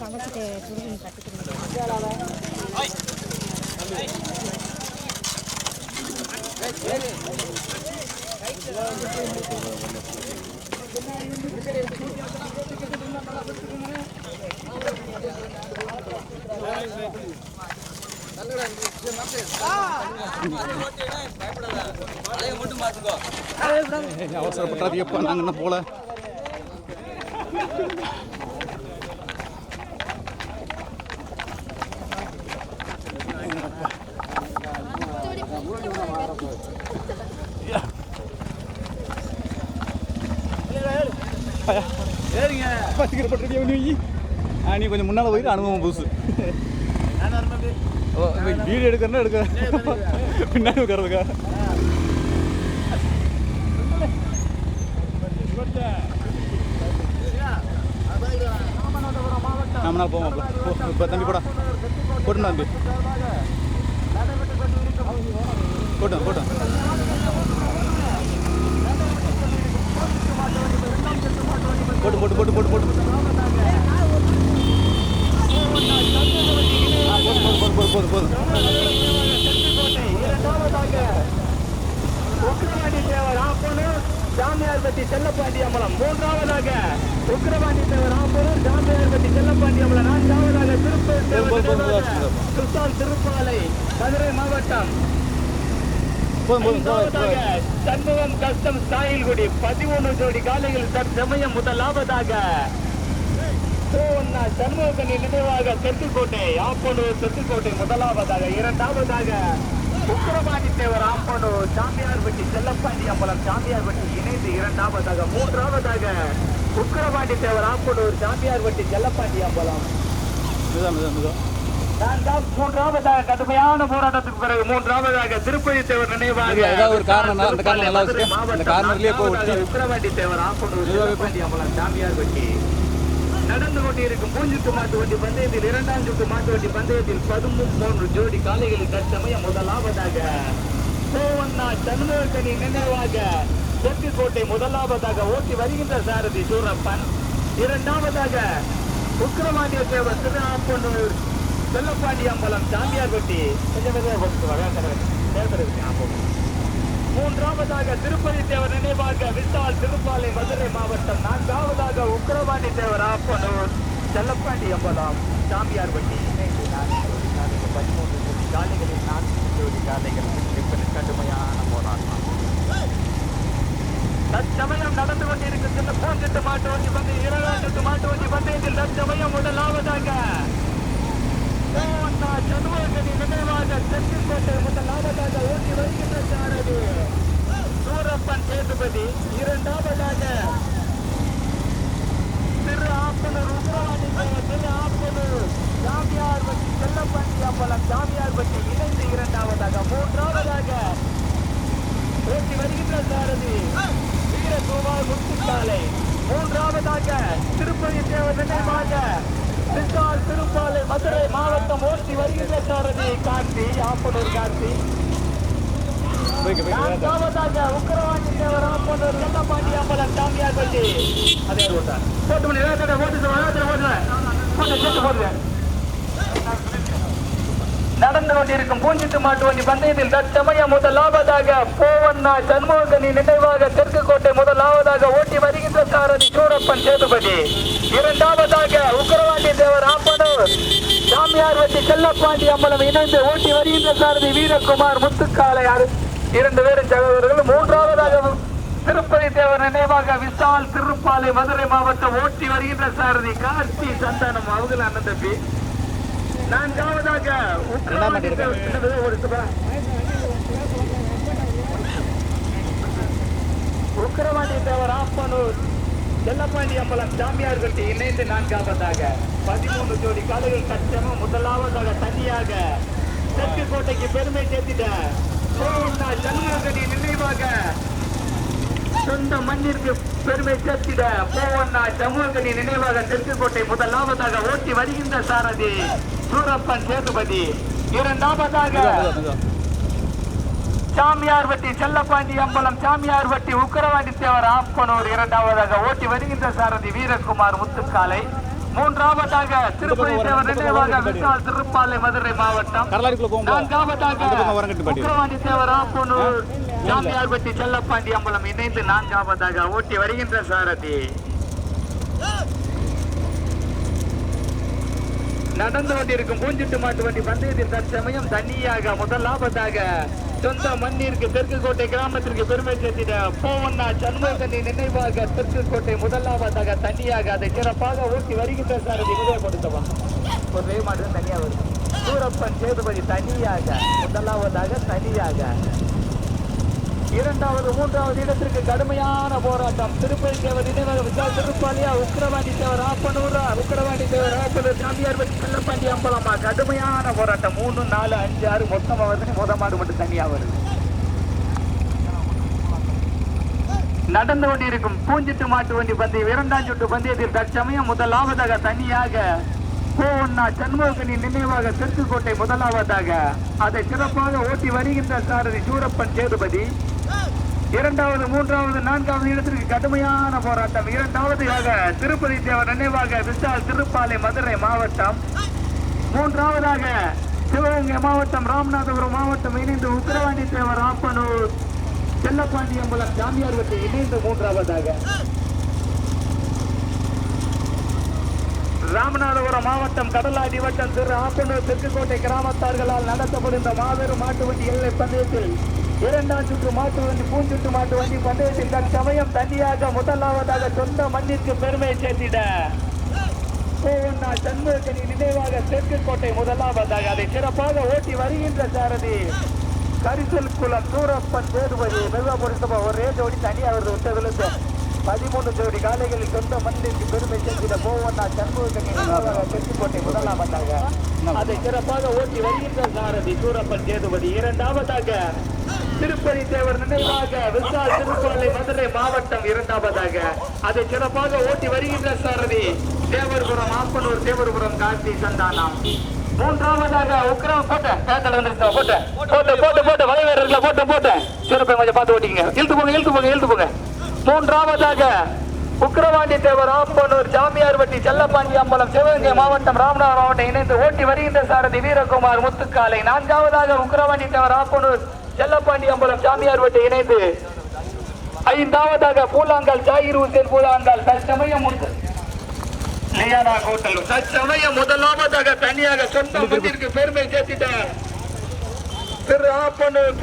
தங்கச்சிட்டு துருவி கட்டுக்கிறேன். அவசரப்பட்டாதீங்கப்பா, நாங்க என்ன போல. நீ கொஞ்சம் முன்னால போயிட்டு அனுபவம் புதுசு. வீடியோ எடுக்கிறேன்னா எடுக்க பின்னாடி உட்காரதுக்கா. நம்மளால் போவோம். இப்போ தம்பி போடா போட்டுண்ணா தம்பி போட்டோம் போட்டோம். போட்டு போட்டு போட்டு போட்டு போட்டு போதும் போதும். ஜாமியார்பட்டி செல்லப்பாண்டி அம்பலம் மூன்றாவதாக, உக்கிரவாண்டி தேவர் ஆம்பூர் ஜாமியார்பட்டி செல்லப்பாண்டி அம்பலம் நான்காவதாக, திருப்பூர் கிருஷ்ணான் திருப்பாலை மதுரை மாவட்டம் சண்முகம் கஸ்டம் சாயில்குடி 11 ஜோடி காலையில் தற்சமயம் முதலாவதாக சண்முகனி நினைவாக தெற்குக்கோட்டை ஆப்பனூர் தெற்குக்கோட்டை முதலாவதாக, இரண்டாவதாக உக்கிரவாண்டி தேவர் ஆப்பனூர் சாமியார்பட்டி செல்லப்பாண்டி அம்பலம் சாமியார்பட்டி இணைந்து இரண்டாவதாக, மூன்றாவதாக உக்கிரவாண்டி தேவர் ஆப்பனூர் சாமியார்பட்டி செல்லப்பாண்டி அம்பலம் மூன்றாவதாக. கடுமையான போராட்டத்துக்கு பிறகு மூன்றாவதாக திருப்பதி தேவர் நினைவாக உக்கிரவாண்டி தேவர் ஆப்பனூர் செல்லப்பாண்டி அம்பலம் சாமியார்பட்டி. நடந்து கொண்டிருக்கும் பூஞ்சுக்கு மாட்டு வண்டி பந்தயத்தில் 2ஆம் சுற்று மாட்டு வண்டி பந்தயத்தில் 13 ஜோடி காலைகளில் தற்சமயம் முதலாவதாக சண்முகனி நினைவாக தெற்குக்கோட்டை முதலாவதாக ஓட்டி வருகின்ற சாரதி சூரப்பன், இரண்டாவதாக உக்கிரவாண்டிய தேவர் திரு ஆப்பனூர் செல்லப்பாண்டி அம்பலம் சாமியார்பட்டி, மூன்றாவதாக திருப்பதி தேவர் நினைவாக விசால் திருப்பாலை மதுரை மாவட்டம், நான்காவதாக உக்கிரவாண்டி தேவர் ஆப்பனூர் செல்லப்பாண்டி அம்பலம் சாமியார்பட்டி. 13 காலைகளில் 4 காலைகள் கடுமையான போராட்டம் தற்சமயம் நடந்து கொண்டிருக்கின்ற பூஞ்செட்டு மாட்டு வண்டி பந்தயம் 2ஆம் சுற்று மாட்டு வண்டி பந்தயத்தில் தற்சமயம் முதலாவதாக சண்முகனி நினைவாக தெற்குக்கோட்டை முதலாவதாக ஓட்டி வருகின்ற சாரதி சூரப்பன் சேதுபதி, இரண்டாவதாக திரு ஆப்பனூர் உக்கிரவாண்டி திரு ஆப்பனூர் சாமியார்பட்டி செல்லப்பாண்டி அம்பலம் சாமியார்பட்டி இணைந்து இரண்டாவதாக, மூன்றாவதாக ஓட்டி வருகின்ற சாரதி வீரகுமார் முத்துக்காலை, மூன்றாவதாக திருப்பதி தேவர் நினைவாக விசால் திருப்பாலை மதுரை மாவட்டம் ஓட்டி வருகின்ற சாரதி கார்த்தி ஆப்பனூர் கார்த்தி, நான்காவதாக உக்கிரவாண்டி தேவர் ஆப்பனூர் செல்லப்பாண்டி அம்பலம் சாமியார்பட்டி. அதே போட்டார் நடந்து கொண்டிருக்கும் பூஞ்சிட்டு மாட்டு வண்டி பந்தயத்தில் தற்சமயம் முதலாவதாக சண்முகனி நினைவாக தெற்குக்கோட்டை முதலாவதாக ஓட்டி வருகின்ற சாரதி சூரப்பன் சேதுபதி, இரண்டாவதாக உக்கிரவாண்டி தேவர் ஆப்பனூர் சாமியார்பட்டி செல்லப்பாண்டி அம்பலம் இணைந்து ஓட்டி வருகின்ற சாரதி வீரகுமார் முத்துக்காலை, 2 பேரும் சகோதரர்கள், மூன்றாவதாக திருப்பதி தேவர் நினைவாக விசால் திருப்பாலை மதுரை மாவட்டம் ஓட்டி வருகின்ற சாரதி கார்த்தி சந்தானம் அவர்கள் அண்ணன் தம்பி, நான்காவதாக உக்கிரவாண்டி தேவர் ஆப்பனூர் செல்லப்பாண்டி அம்பலம் சாமியார்பட்டி இணைந்து நான்காவதாக, 13 ஜோடி காலைகள் தற்சமம் முதலாவதாக தனியாக தெற்குக்கோட்டைக்கு பெருமை சேர்த்திட சண்முகனி நினைவாக சொந்த மண்ணிற்கு பெருமை சேர்த்திட போவண்ணா சமூகனி நினைவாக தெற்குக்கோட்டை முதலாவதாக ஓட்டி வருகின்ற சாரதி சூரப்பன் சேதுபதி. இரண்டாவதாக சாமியார்பட்டி செல்லப்பாண்டி அம்பலம் சாமியார்பட்டி உக்கரவாண்டி தேவர் ஆப்பனூர். இரண்டாவதாக ஓட்டி வருகின்ற சாரதி வீரகுமார் முத்துக்காலை. மூன்றாவதாக திருப்பதி தேவர் நினைவாக விசால் திருப்பாலை மதுரை மாவட்டம். நான்காவதாக உக்கரவாண்டி தேவர் ஆப்பனூர் சாமியார்பட்டி செல்லப்பாண்டி அம்பலம் இணைந்து நான்காவதாக ஓட்டி வருகின்ற சாரதி. நடந்து கொண்டிருக்கும் பூஞ்சிட்டு மாட்டு வண்டி பந்தயத்தில் தற்சமயம் தனியாக முதலாவதாக சொந்த மண்ணிற்கு தெற்குக்கோட்டை கிராமத்திற்கு பெருமை சேர்த்திட போவண்ணா சண்முகனி நினைவாக தெற்குக்கோட்டை முதலாவதாக தனியாக அதை சிறப்பாக ஊட்டி வருகின்ற சாரதி முதல் கொடுத்தவா ஒரே மாடு தனியாக வருது. சூரப்பன் சேதுபதி தனியாக முதலாவதாக தனியாக. இரண்டாவது மூன்றாவது இடத்திற்கு கடுமையான போராட்டம். திருப்பதி தேவர் நினைவாக விசால் திருப்பாலியா உக்கரவாண்டி தேவர் ஆப்பனூரா உக்கரவாண்டி தேவர் ஆப்பனூர் சாமியார்பட்டி செல்லப்பாண்டி அம்பலமா கடுமையான போராட்டம். 3, 4, 5, 6 மொத்தமா வந்து மாடு மட்டும் தனியா வருது. நடந்து கொண்டிருக்கும் பூஞ்சிட்டு மாட்டு வண்டி பந்தயம் இரண்டாம் சுற்று பந்தயத்தில் தற்சமயம் முதலாவதாக தனியாக போவண்ணா சண்முகனி நினைவாக தெற்குக்கோட்டை முதலாவதாக அதை சிறப்பாக ஓட்டி வருகின்ற சாரதி சூரப்பன் சேதுபதி. இரண்டாவது மூன்றாவது நான்காவது இடத்திற்கு கடுமையான போராட்டம். இரண்டாவதாக திருப்பதி தேவர் நினைவாக விசால் திருப்பாலை மதுரை மாவட்டம். மூன்றாவதாக சிவகங்கை மாவட்டம் ராமநாதபுரம் மாவட்டம் இணைந்து உக்கரவாண்டி தேவர் ஆப்பனூர் செல்லப்பாண்டி அம்பலம் சாமியார்பட்டி இணைந்து மூன்றாவதாக. ராமநாதபுரம் மாவட்டம் கடலாடி வட்டம் திரு ஆப்பனூர் தெற்குக்கோட்டை கிராமத்தார்களால் நடத்தப்படும் இந்த மாபெரும் மாட்டு வண்டி எல்லை பந்தயத்தில் இரண்டாம் சுற்று மாட்டு வண்டி பூஞ்சுட்டு மாட்டு வண்டி பந்தயத்தில் தற்சமயம் தனியாக முதலாவதாக சொந்த மண்ணிற்கு பெருமை சேர்த்திட போவண்ணா சண்முகனி நினைவாக தெற்குக்கோட்டை முதலாவதாக அதை சிறப்பாக ஓட்டி வருகின்ற சாரதி கரிசல் குளம் சூரப்பன் சேதுபதி. மெதுவா பொருத்தமா ஒரே ஜோடி தனியாக வருது. விட்டதிலிருந்து 13 ஜோடி காலைகளில் சொந்த மண்ணிற்கு பெருமை சேர்த்திட போவண்ணா சண்முகனி நினைவாக தெற்குக்கோட்டை முதலாவதாக அதை சிறப்பாக ஓட்டி வருகின்ற சாரதி சூரப்பன் சேதுபதி. இரண்டாவதாக திருப்பதி தேவர் நினைவாக விசால் திருப்பாலை மதுரை மாவட்டம். இரண்டாவதாக அதை சிறப்பாக ஓட்டி வருகின்ற சாரதி தேவர்புரம் ஆப்பனூர் தேவர்புரம் கார்த்தி சந்தானம். மூன்றாவதாக உக்கரம் போட்டு வலைவேறர்களை போட்டு சிறப்பை கொஞ்சம் பார்த்து ஓட்டிங்க. இழுத்து போங்க. மூன்றாவதாக உக்கரவாண்டி தேவர் ஆப்பனூர் சாமியார்பட்டி செல்லப்பாண்டி அம்பலம் சிவகங்கை மாவட்டம் ராமநாதபுரம் மாவட்டம் இணைந்து ஓட்டி வருகின்ற சாரதி வீரகுமார் முத்துக்காலை. நான்காவதாக உக்கரவாண்டி தேவர் ஆப்பனூர் செல்லப்பாண்டி அம்பலம் சாமியார்பட்டி இணைந்து. ஐந்தாவதாக பூலாங்கால் ஜாகிர் ஹுசேன் பூலாங்கால் தற்சமயம் முதலாவதாக தனியாக சொந்த மண்ணிற்கு பெருமை சேர்த்திட்டார் திரு ஆப்பனூர்.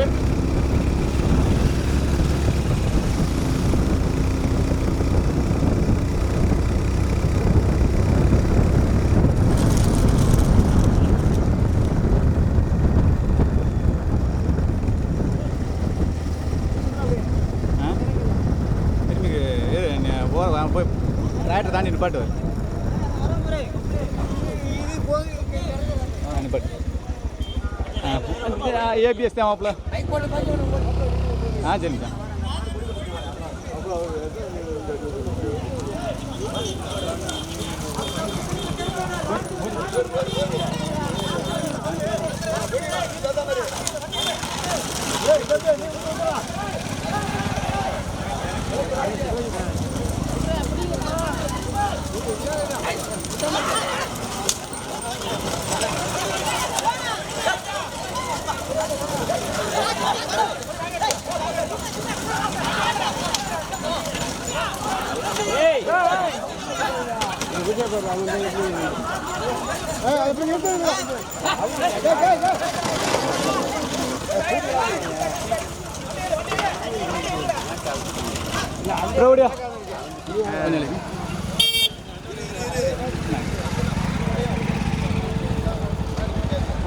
போய் ரைட்டர் தாண்டி நிப்பாட்டு நிப்பாட்டு ஏபிஎஸ் தான் மாப்பிள்ள. சரிங்க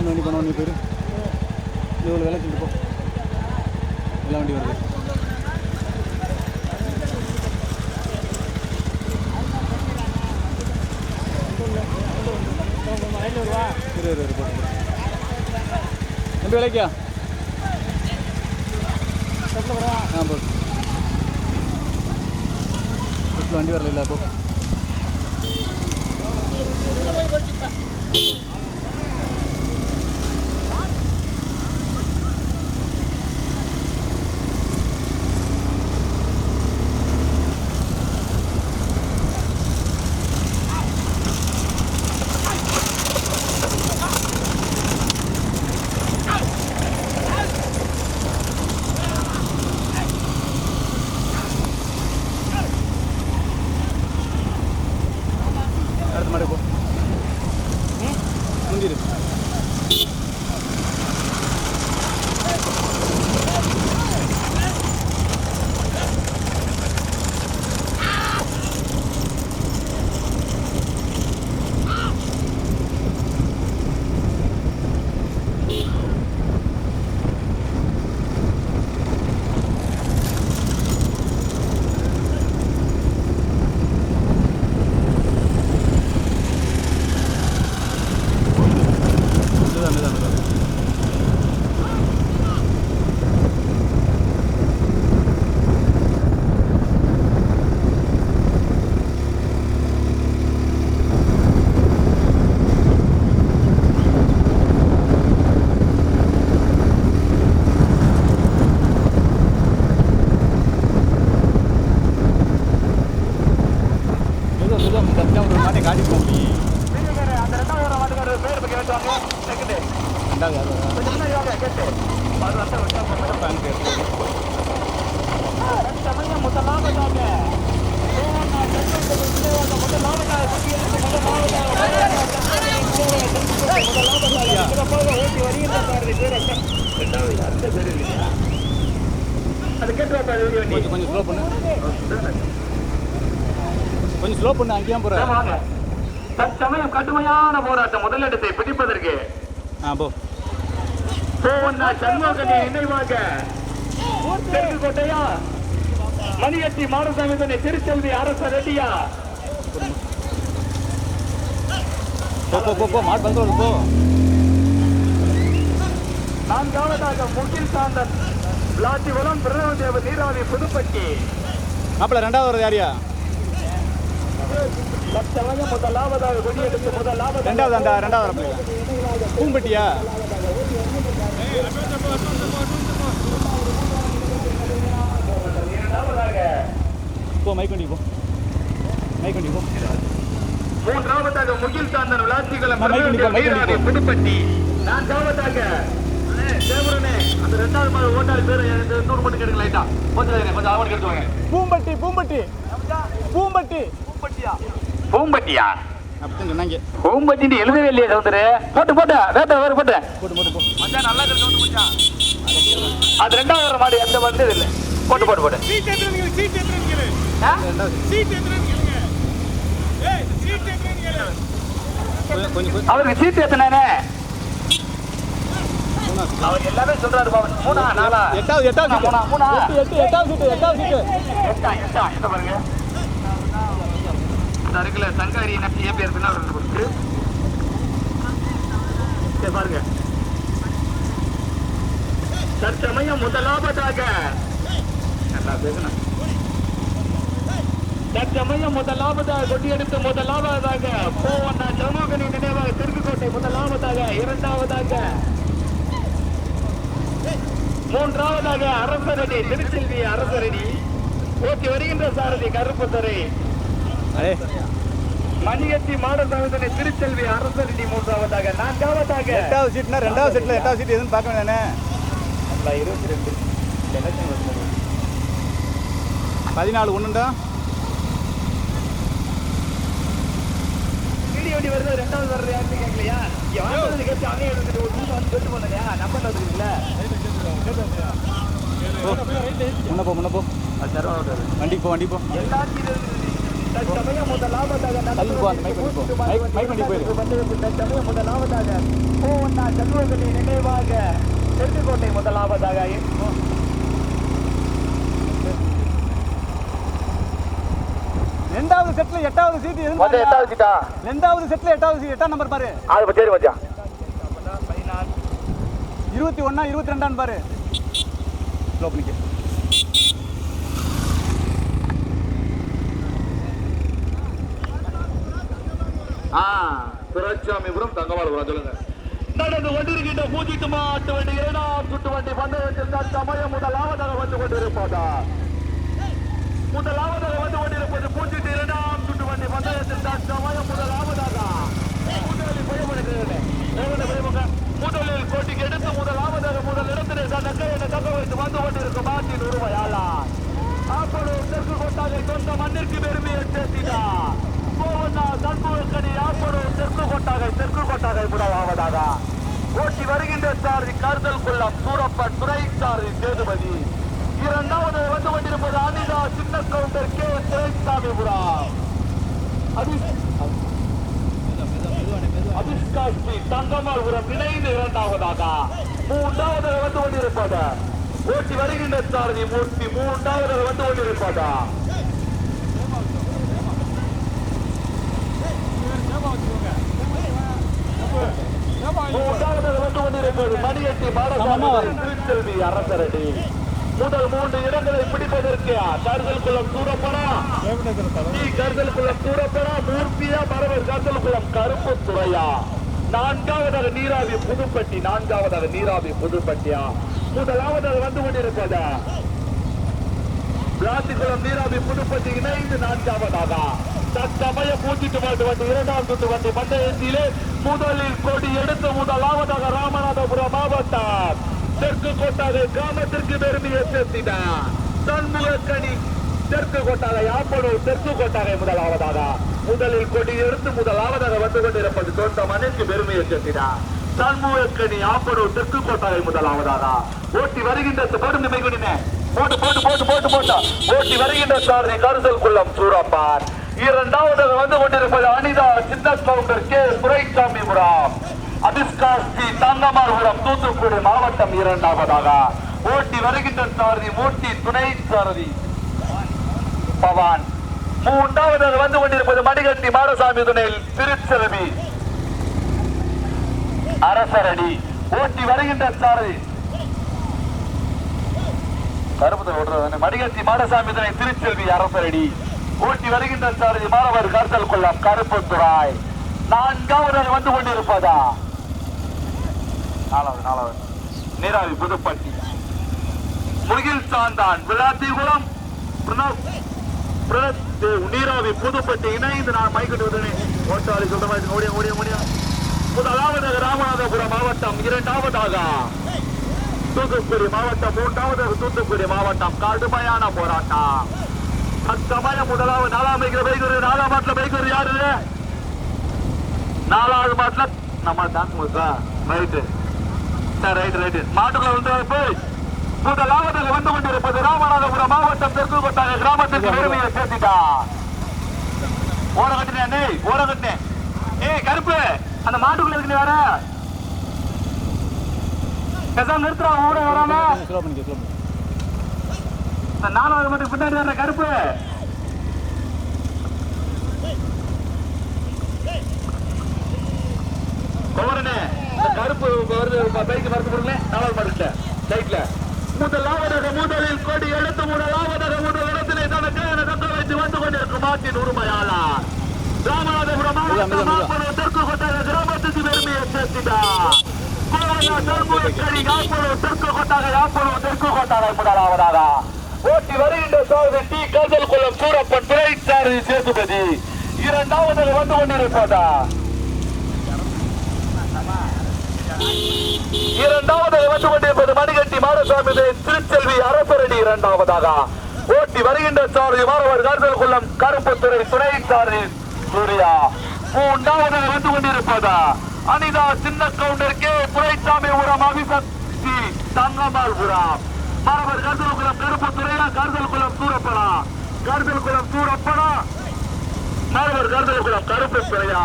வண்டி பண்ண பேர் இவ்வளோ வேலை செஞ்சு போ. எல்லா வண்டி வருது. ரெண்டு விலைக்கா போட்டு பஸ்ஸில் வண்டி வரல அப்போ அடுத்த மாடு போ முடிஞ்சிரு மாட்டை காட்டி போக முடியும் அந்த ரெண்டாவது மாட்டுக்காரர் பேர் பற்றி கேட்டுவாங்க செகண்ட் ரெண்டாவது கேட்டு சமயம் முதலாவதாக அது கேட்டு கொஞ்சம் ஸ்லோ பண்ணு கொஞ்சம் ஸ்லோ பண்ணு அங்கேயும் போகிறேன் தற்சமயம் கடுமையான போராட்டம் முதலிடத்தை பிடிப்பதற்கு போ சண்முகனி நினைவாக தெற்கு கோட்டையா மணியட்டி மாடசாமி திருச்செல்வி அரச ரெட்டியா போ மாட்டு வந்து போ நான்காவதாக முகில் சாந்தன் விளாத்திகுளம் பிரணவதேவ நீராவி புதுப்பட்டி மாப்பிள்ள ரெண்டாவது வருது யாரியா முதலாவதாக கொடியெடுத்து முதலாவது ரெண்டாவது வரப்பில்ல பூம்பட்டியா போ மைக்கொண்டி போ மூன்றாவதாக முகில் சாந்தன் விளாத்திகுளம் புதுப்பட்டி நான்காவதாக தேவரனே அந்த ரெண்டாவது மாதிரி ஓட்டாளி பேர் 100 மட்டும் கேட்க லைட்டா கொஞ்சம் அவன் கேட்டுவாங்க பூம்பட்டியா அப்படின்னு சொன்னாங்க பூம்பட்டி எழுதவே இல்லையா சவுந்தரு போட்டு வேட்ட வேறு போட்டு மச்சான் நல்லா இருக்கு மச்சான் அது ரெண்டாவது மாடு எந்த வந்தது இல்லை போட்டு அவருக்கு சீட்டு எத்தனை அவர் எல்லாமே சொல்றாரு பாவன் 3 4 எட்டாவது பாருங்க அருகில சங்காரி ஏபிஆர் பின்னாடி கொடுத்து பாருங்க தற்சமயம் முதலாவதாக நல்லா பேசணும் தற்சமயம் முதலாவதாக கொடியெடுத்து முதலாவதாக போவண்ணா சமூகனி நினைவாக தெற்குக்கோட்டை முதலாவதாக இரண்டாவதாக மூன்றாவதாக அரசரடி திருச்செல்வி அரசரடி ஓட்டி வருகின்ற சாரதி கருப்புத்துறை மணியத்தி மாடசாமி திருச்செல்வி அரசரடி மூன்றாவதாக நான்காவதாக எட்டாவது சீட்னா ரெண்டாவது சீட்ல எட்டாவது சீட் எதுன்னு பார்க்க வேண்டானே 22 14 ஒண்ணுண்டா வீடியோ வருது ரெண்டாவது வர்றது யாருன்னு கேட்கலையா வாங்குறது கேட்டு அங்கே எடுத்துட்டு ஒரு நிமிஷம் வந்து சொல்லிட்டு போனேன் நம்பர் வந்துருக்குல்ல முன்ன போ வண்டி போ எல்லாத்தையும் முதலாவதாக நினைவாக தெற்குக்கோட்டை முதலாவதாக ரெண்டாவது செட்ல எட்டாவது சீட் எட்டாவது சீட்டா ரெண்டாவது செட்ல எட்டாவது சீட் எட்டாம் நம்பர் பாரு அது சரி மச்சான் 21 22 பாரு துரைசாமிபுரம் தங்கவாளபுரம் சொல்லுங்க. நடந்து கொண்டிருக்கின்ற பூஜிட்டு மாட்டு வண்டி 2ஆம் சுற்று வண்டி பந்தயத்தில் தற்சமயம் முதலாவதாக வந்து கொண்டிருப்பதா பூஜிட்டு 2ஆம் சுற்று வண்டி பந்தயத்தில் தற்சமயம் முதலாவதாக முதலில் கோட்டிக்கு எடுத்து முதலாவதாக முதல் இடத்திலே தக்க வைத்து வந்து கொண்டிருக்கும் மாட்டின் உரிமையாளர் ஆப்பனூர் தெற்கு கோட்டாகை சொந்த மண்ணிற்கு பெருமையை சேர்த்தினார். தன்புவக்கணி ஆப்பனூர் தெற்கு கோட்டாகை முதலாவதாக ஓட்டி வருகின்ற சாரதி கருதல் குள்ளம் சூரப்பன் துறை சாரதி சேதுபதி. 2வது வந்து கொண்டிருப்பது அனிதா சின்ன கவுண்டர் கே துரைசாமிபுரம் அபிஷ்காஸ்ரீ தங்கமாபுரம் இணைந்து 2வதாக. 3வது வந்து கொண்டிருப்பது ஓட்டி வருகின்ற சாரதி மூர்த்தி 3வது வந்து கொண்டிருப்பதா வந்து கொண்டிருப்பது மணியட்டி திருச்செல்வி அரசரடி. முதல் 3 இடங்களை பிடிப்பதற்கு கருதல்குளம் சூரப்பனா மூர்த்தியா மரவர் கருதல்குளம் கருப்பு துறையா. 4வதாக நீராவி புதுப்பட்டியா. முதலாவதாக வந்து கொண்டிருப்பது விளாத்திக்குளம் நீராவி புதுப்பட்டி இணைந்து 4வதாக. தற்சமய பூச்சிட்டு மாட்டு வண்டி 2ஆம் சுற்று வண்டி பந்தயத்திலே முதலில் கொடி எடுத்து முதலாவதாக ராமநாதபுரம் மாவட்டம் தெற்கு கோட்டாகை கிராமத்திற்கு பெருமையை சேர்த்தினார். தன்முகக்கணி தெற்கு கோட்டாகை ஆப்பனூர் தெற்கு கோட்டாகை முதலாவதாக முதலில் கொடி எடுத்து முதலாவதாக வந்து கொண்டிருப்பது சொந்த மண்ணிற்கு பெருமையை சேர்த்தினார். தன்முகக்கணி ஆப்பனூர் தெற்கு கோட்டாகை முதலாவதாக ஓட்டி வருகின்ற ஓட்டி வருகின்ற சாரதி கருதல் குள்ளம் சூரப்பான். 2வதாக வந்து கொண்டிருப்பது அனிதா சின்ன கவுண்டர் கே துரைசாமிபுரம் அபிஷ்காஸ்ரீ தங்கமாபுரம் தூத்துக்குடி மாவட்டம். 2வதாக ஓட்டி வருகின்ற சாரதி மூர்த்தி துணை சாரதி பவான். 3வதாக வந்து கொண்டிருப்பது மணிகட்டி மாடசாமி துணையில் திருச்செல்வி அரசரடி. ஓட்டி வருகின்ற சாரதி மணிகட்டி மாடசாமி துணை திருச்செல்வி அரசரடி. ஓட்டி வருகின்ற சாரதி மாணவர் கருத்தல் கொள்ளம் கருப்புத்துறாய். 4வதாக வந்து கொண்டிருப்பதா 4வது நீராவி புதுப்பட்டி முகில் சாந்தான் விளாத்திகுளம் நீராவி புதுப்பட்டி இணைந்து நான் மைக்கிட்டு ஓட்டாளி சொல்ற மாதிரி ஓடிய முதலாவதாக ராமநாதபுரம் மாவட்டம். 2வதாக தூத்துக்குடி மாவட்டம். 3வது தூத்துக்குடி மாவட்டம். கடுமையான போராட்டம். தற்சமயம் முதலாவது 4ஆம் மாட்டில் பைக்கு யாரு 4வது மாட்டில் நம்ம ரைட்டு மாட்டுக்குள்ள வந்து போய் முதலாவதாக வந்து கொண்டிருப்பது ராமநாதபுரம் மாவட்டம் தெற்கு கோட்டாக கிராமத்திற்கு பெருமையை சேர்த்திட்டா. ஓர கட்டினேன் கருப்பு அந்த மாட்டுக்குள்ள இருக்கு வேற நிறுத்துறான் ஓட வராம 4வது மட்டும் பின்னாடி வர்ற கருப்பு கருப்பு வருது பைக்கு மறந்து போடுங்க. 4வது மாட்டுல சைட்ல முதலில் கொடி எடுத்து முதல் இடத்திலே தனக்கு தக்க வைத்து வந்து கொண்டிருக்கும் மாட்டின் உரிமையாளர் ராமநாதபுரம் மாவட்டம் தெற்கு கோட்டாக கிராமத்துக்கு பெருமையை சேர்த்திட்டார். தெற்கு கோட்டாக முதலாவதாக ஓட்டி வருகின்ற சாரதி டி கருதல் குளம் சூரப்பன் துறை சாரதி சேதுபதி. 2வதாக வந்து கொண்டிருப்பதா 2வதாக வந்து கொண்டிருப்பது மணிகட்டி மாடசாமி திருச்செல்வி அரசரடி. 2வதாக ஓட்டி வருகின்ற சாரதி மாணவர் கருதல் குளம் கருப்புத்துறை துணை சாரதி சூர்யா. 3வதாக வந்து கொண்டிருப்பதா அனிதா சின்ன கவுண்டர் கே துரைசாமிபுரம் அபிசக்தி தங்கமாபுரம் மாணவர் கருதல் குளம் கருப்புத்துறையா கருதல் குளம் சூரப்பனா மாணவர் கருதல் குளம் கருப்புத்துறையா.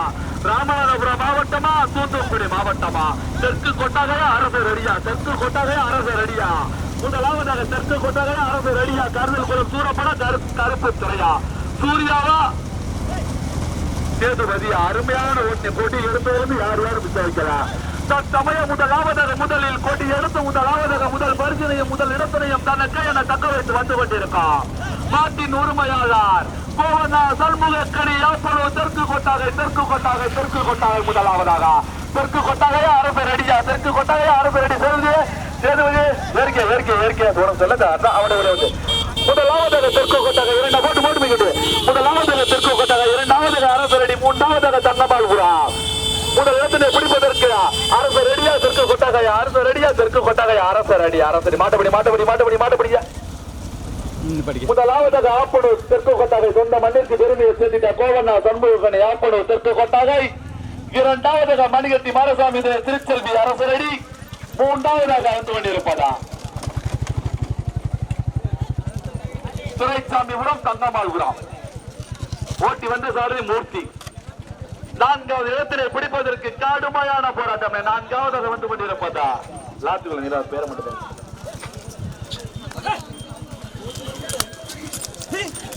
ராமநாதபுரம் மாவட்டமா தூத்துக்குடி மாவட்டமா தெற்கு கொட்டாகையா அரசு ரெடியா முதலாவதாக தெற்கு கொட்டாகையா அரசு ரெடியா கருதல் குளம் சூரப்பனா கருப்புத்துறையா சூர்யாவா சேதுபதி. அருமையான போட்டி எடுப்பதிலிருந்து யாரும் விசாரிக்கலாம். தற்சமயம் முதலில் கொடி எடுத்து முதலாவதாக முதல் பரிசனையும் முதல் இடத்தினையும் தனக்கு என தக்க வைத்து வந்து கொண்டிருக்கான் மாட்டின் உரிமையாளர் சண்முகக்கணி யாப்பனு தெற்கு கொட்டாகை முதலாவதாக தெற்கு கொட்டாகையா அரசு ரெடியா தெற்கு கொட்டாகையா அரசு ரெடி வேர்க்கை சொல்லது அவனுடைய வந்து முதலாவதாக தெற்கு கொட்டாகை இரண்டாம் போட்டு மிகட்டு முதலாவதாக தெற்கு கொட்டாகை இரண்டாவதாக அரசு ரெடி மூன்றாவதாக தங்கமாள்புரா முதல் இடத்தினை பிடிப்பதற்கு அரசு ரெடியா தெற்கு கொட்டாகையா அரசு ரெடி மாட்டபடியா முதலாவதாக ஆப்பனூர் தெற்கு கொட்டாகை சொந்த மண்ணிற்கு பெருமையை சேர்த்திட்ட கோவண்ணா சண்முகக்கணி ஆப்பனூர் தெற்கு கொட்டாகை இரண்டாவதாக மணிகட்டி மாரசாமி திருச்செல்வி அரசு ரெடி மூன்றாவதாக வந்து கொண்டிருப்பதா துரைசாமிபுரம் தங்கமாள்புரம் ஓட்டி வந்து சாரதி மூர்த்தி நான்காவது இடத்திலே பிடிப்பதற்கு கடுமையான போராட்டம் நான்காவதாக வந்து கொண்டிருப்பதா லாத்துக்குள்ள பேர மட்டும்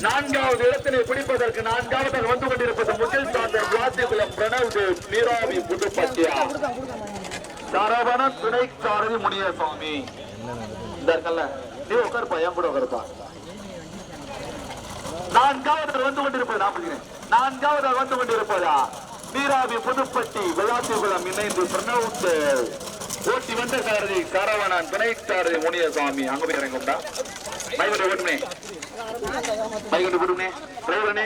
நான்காவது இடத்திலே பிடிப்பதற்கு நான்காவதாக வந்து கொண்டிருப்பது முகில் சாந்தர் விளாத்திகுளம் பிரணவ் தேவ் நீராவி புதுப்பட்டியா சரவணன் துணை சாரதி முனியசாமி இந்த இருக்கல்ல நீ உட்காருப்பா என் கூட உட்காருப்பா நான்காவதாக வந்து கொண்டிருப்பதா நீராவி புதுப்பட்டி விளாத்திகுளம் இணைந்து பிரணவ் தேவ் ஓட்டி வந்த சாரதி சரவணன் துணை சாரதி முனியசாமி அங்க போய் இறங்கும்டா மைகொண்டு விடுமே டிரைவரனே